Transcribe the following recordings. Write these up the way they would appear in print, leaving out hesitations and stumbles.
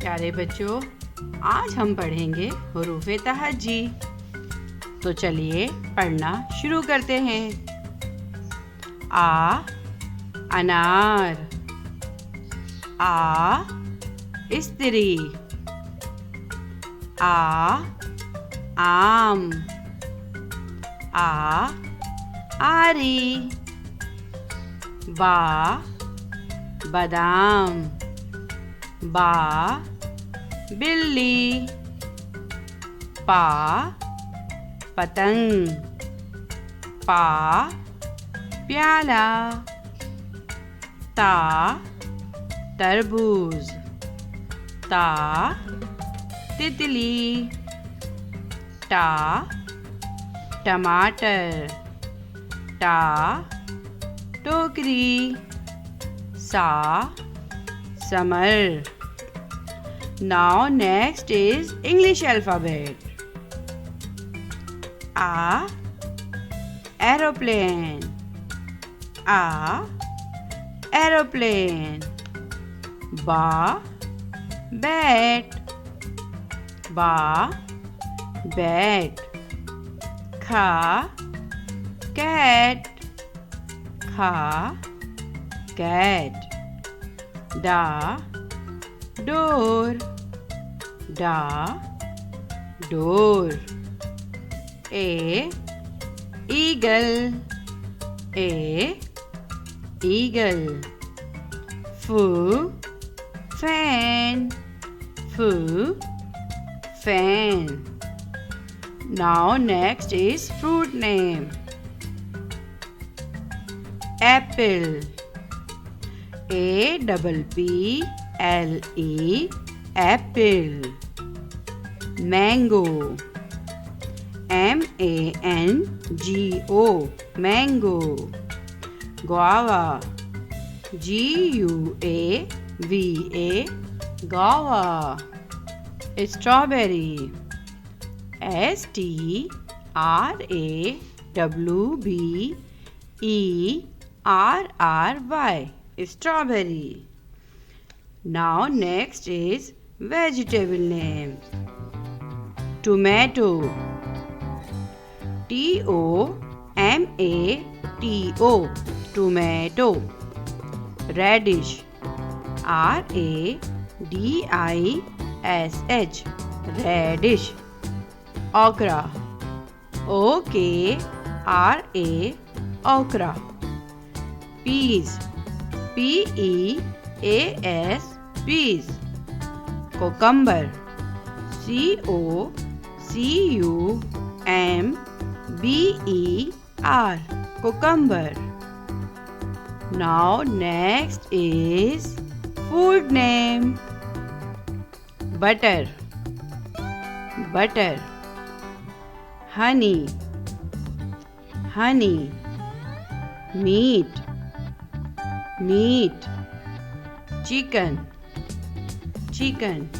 प्यारे बच्चों, आज हम पढ़ेंगे हुरूफ़े तहज्जी। तो चलिए पढ़ना शुरू करते हैं। आ अनार, आ स्त्री, आ आम, आ आरी, बा बादाम, बा बिल्ली, पा पतंग, पा प्याला, ता तरबूज, ता तितली, टा टमाटर, टा टोकरी, सा summer. Now next is English alphabet. A aeroplane, A aeroplane, Ba bat, Ba bat, Kha cat, Kha cat, Da door, Da door, A eagle, A eagle, Fu fan, Fu fan. Now next is fruit name. Apple, APPLE, apple. Mango, MANGO, mango. Guava, GUAVA, guava. Strawberry, STRAWBERRY, strawberry. Now next is vegetable name. Tomato, TOMATO, tomato. Radish, RADISH, radish. Okra, OKRA, okra. Peas, PEAS, peas. Cucumber, COCUMBER, cucumber. Now next is food name. Butter, butter. Honey, honey. Meat, meat. Chicken, chicken.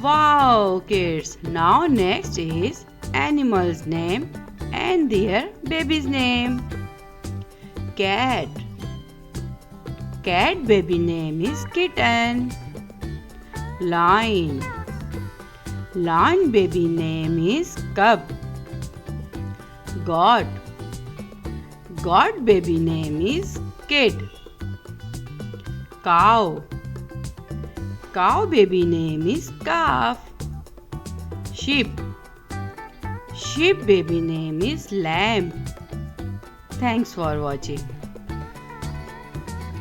Wow kids, now next is animals name and their baby's name. Cat, cat baby name is kitten. Lion, lion baby name is cub. Goat, goat baby name is kid. Cow, cow baby name is calf. Sheep, sheep baby name is lamb. Thanks for watching.